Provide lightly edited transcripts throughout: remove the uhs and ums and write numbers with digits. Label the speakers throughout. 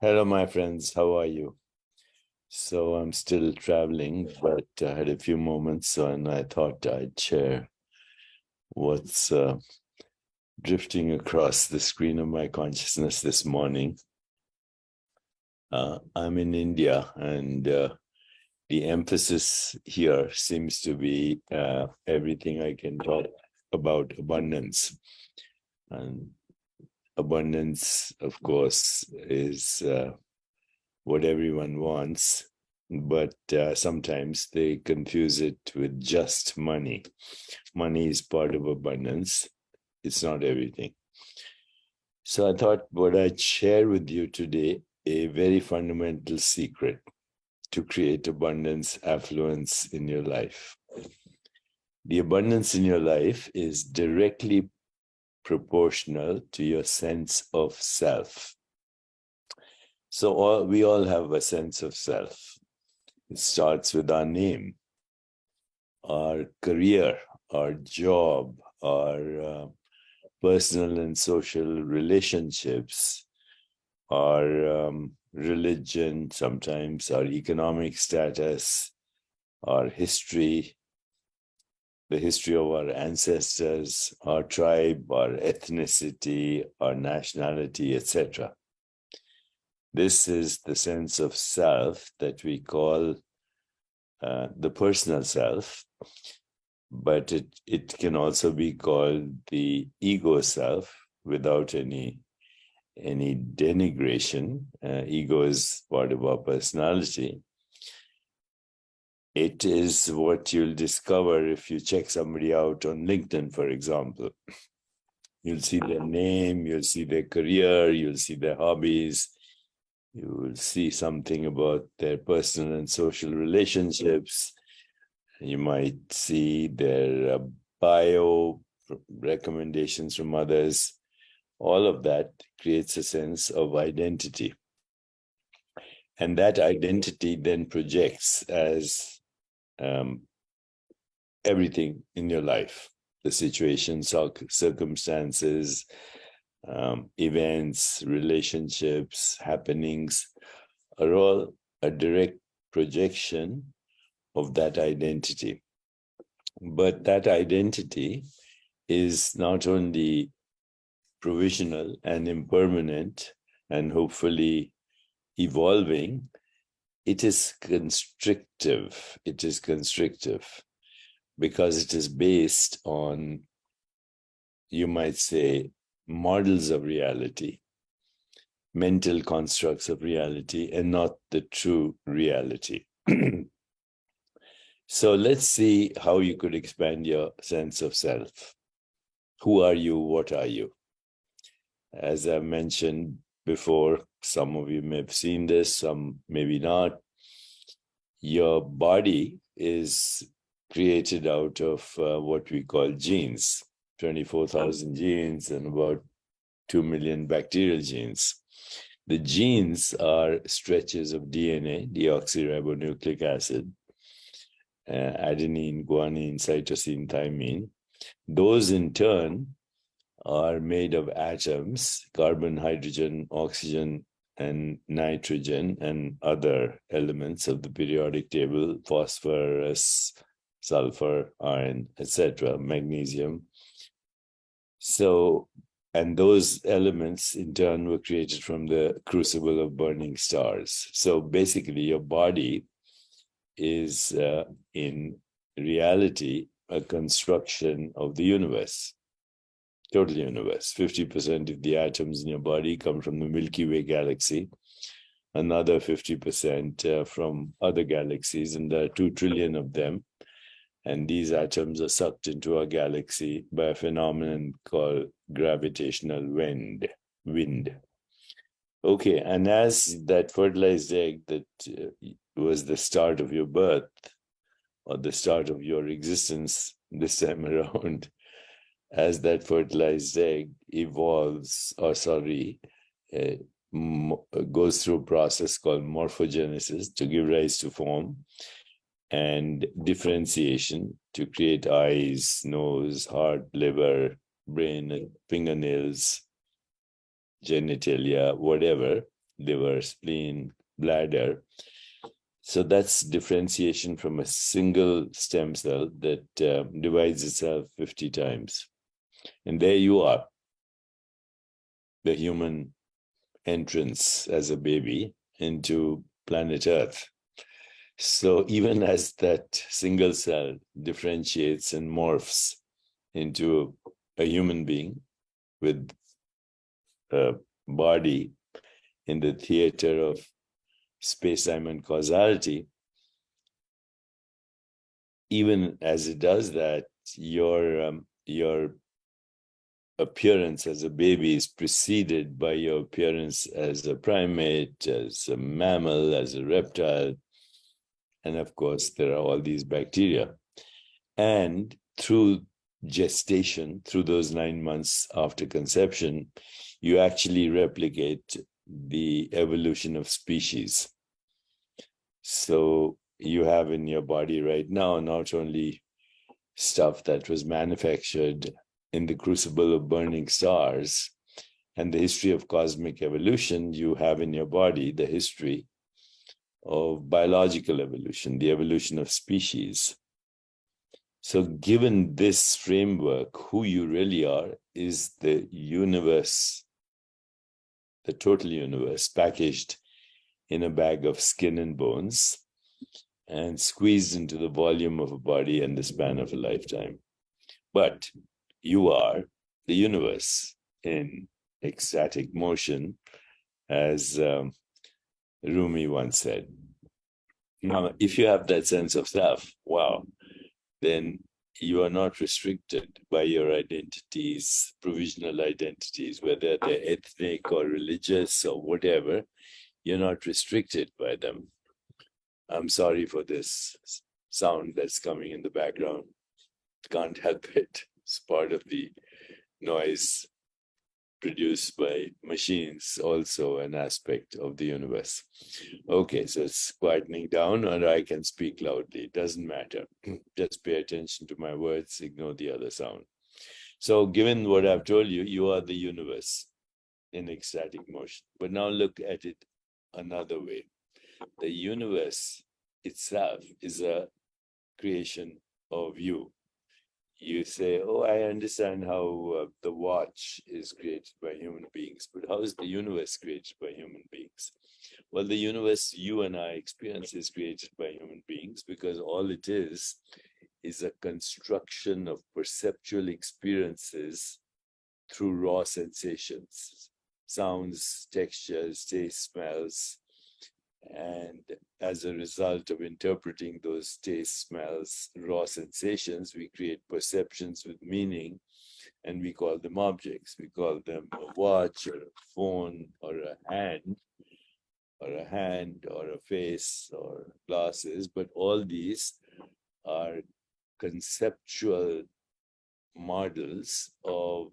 Speaker 1: Hello, my friends. How are you? So I'm still traveling, but I had a few moments, and I thought I'd share what's drifting across the screen of my consciousness this morning. I'm in India, and the emphasis here seems to be everything I can talk about abundance. And abundance, of course, is what everyone wants, but sometimes they confuse it with just money. Money is part of abundance. It's not everything. So I thought what I'd share with you today, a very fundamental secret to create abundance, affluence in your life. The abundance in your life is directly proportional to your sense of self. So we all have a sense of self. It starts with our name, our career, our job, our personal and social relationships, our religion, sometimes our economic status, our history, the history of our ancestors, our tribe, our ethnicity, our nationality, etc. This is the sense of self that we call the personal self, but it can also be called the ego self without any denigration. Ego is part of our personality. It is what you'll discover if you check somebody out on LinkedIn, for example. You'll see their name, you'll see their career, you'll see their hobbies, you will see something about their personal and social relationships. You might see their bio, recommendations from others. All of that creates a sense of identity. And that identity then projects as everything in your life, the situations, circumstances, events, relationships, happenings are all a direct projection of that identity. But that identity is not only provisional and impermanent and hopefully evolving, it is constrictive. It is constrictive because it is based on, you might say, models of reality, mental constructs of reality, and not the true reality. So let's see how you could expand your sense of self. Who are you? What are you? As I mentioned before, some of you may have seen this, some maybe not. Your body is created out of what we call genes. 24,000 genes and about 2 million bacterial genes. The genes are stretches of DNA, deoxyribonucleic acid, adenine, guanine, cytosine, thymine. Those in turn are made of atoms, carbon, hydrogen, oxygen, and nitrogen, and other elements of the periodic table, phosphorus, sulfur, iron, etc., magnesium. So, and those elements in turn were created from the crucible of burning stars. So basically your body is in reality a construction of the universe, total universe. 50% of the atoms in your body come from the Milky Way galaxy, another 50% from other galaxies, and there are 2 trillion of them. And these atoms are sucked into our galaxy by a phenomenon called gravitational wind. Okay, and as that fertilized egg that was the start of your birth, or the start of your existence this time around, as that fertilized egg evolves, goes through a process called morphogenesis to give rise to form, and differentiation to create eyes, nose, heart, liver, brain, fingernails, genitalia, whatever. liver, spleen, bladder. So that's differentiation from a single stem cell that divides itself 50 times. And there you are, the human entrance as a baby into planet Earth. So even as that single cell differentiates and morphs into a human being with a body in the theater of space, time, and causality, even as it does that, your appearance as a baby is preceded by your appearance as a primate, as a mammal, as a reptile. And of course, there are all these bacteria. And through gestation, through those 9 months after conception, you actually replicate the evolution of species. So you have in your body right now not only stuff that was manufactured in the crucible of burning stars and the history of cosmic evolution, you have in your body the history of biological evolution, the evolution of species. So given this framework, who you really are is the universe, the total universe, packaged in a bag of skin and bones and squeezed into the volume of a body and the span of a lifetime. But you are the universe in ecstatic motion, as Rumi once said. Now, if you have that sense of self, wow, then you are not restricted by your identities, provisional identities, whether they're ethnic or religious or whatever. You're not restricted by them. I'm sorry for this sound that's coming in the background. Can't help it. It's part of the noise produced by machines, also an aspect of the universe. Okay, so it's quietening down, or I can speak loudly. It doesn't matter. Just pay attention to my words, ignore the other sound. So given what I've told you, you are the universe in ecstatic motion. But now look at it another way. The universe itself is a creation of you. You say, oh, I understand how the watch is created by human beings, but how is the universe created by human beings? Well, the universe you and I experience is created by human beings because all it is a construction of perceptual experiences through raw sensations, sounds, textures, tastes, smells. And as a result of interpreting those tastes, smells, raw sensations, we create perceptions with meaning, and we call them objects. We call them a watch or a phone or a hand or a face or glasses. But all these are conceptual models of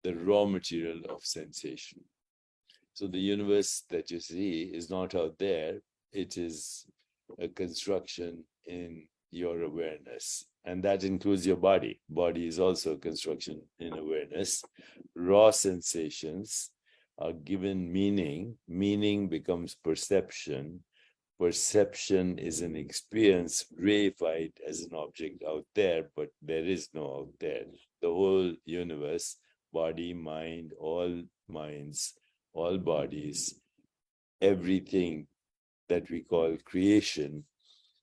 Speaker 1: the raw material of sensation. So the universe that you see is not out there. It is a construction in your awareness. And that includes your body. Body is also a construction in awareness. Raw sensations are given meaning. Meaning becomes perception. Perception is an experience reified as an object out there, but there is no out there. The whole universe, body, mind, all minds, all bodies, everything that we call creation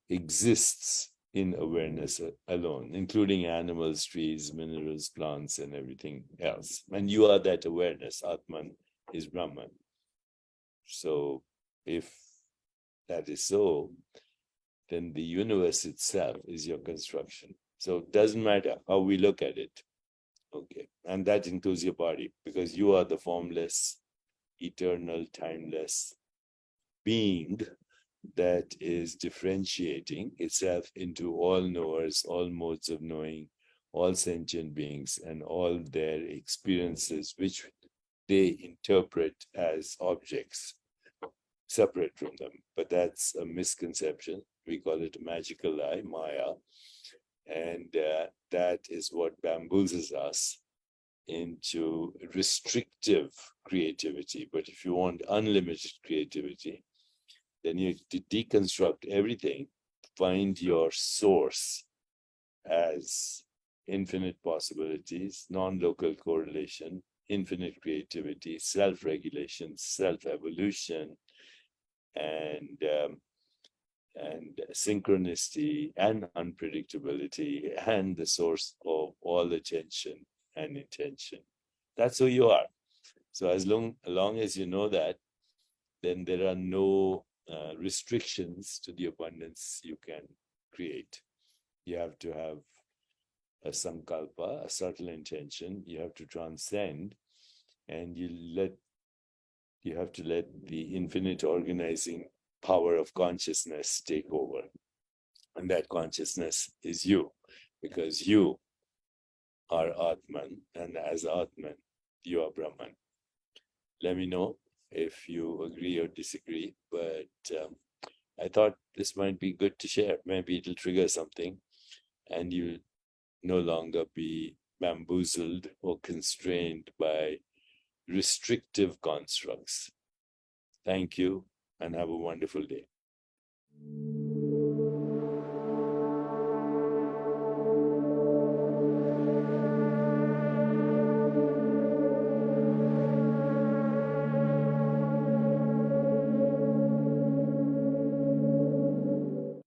Speaker 1: exists in awareness alone, including animals, trees, minerals, plants, and everything else. And you are that awareness. Atman is Brahman. So if that is so, then the universe itself is your construction. So it doesn't matter how we look at it. Okay. And that includes your body, because you are the formless, eternal, timeless being that is differentiating itself into all knowers, all modes of knowing, all sentient beings, and all their experiences, which they interpret as objects separate from them. But that's a misconception. We call it a magical lie, Maya. And that is what bamboozles us into restrictive creativity. But if you want unlimited creativity, then you have to deconstruct everything, find your source as infinite possibilities, non-local correlation, infinite creativity, self-regulation, self-evolution, and synchronicity and unpredictability, and the source of all attention and intention. That's who you are. So as long as you know that, then there are no restrictions to the abundance you can create. You have to have a sankalpa, a subtle intention. You have to transcend, and you have to let the infinite organizing power of consciousness take over. And that consciousness is you, because you are Atman, and as Atman, you are Brahman. Let me know if you agree or disagree, but I thought this might be good to share. Maybe it'll trigger something, and you'll no longer be bamboozled or constrained by restrictive constructs. Thank you, and have a wonderful day.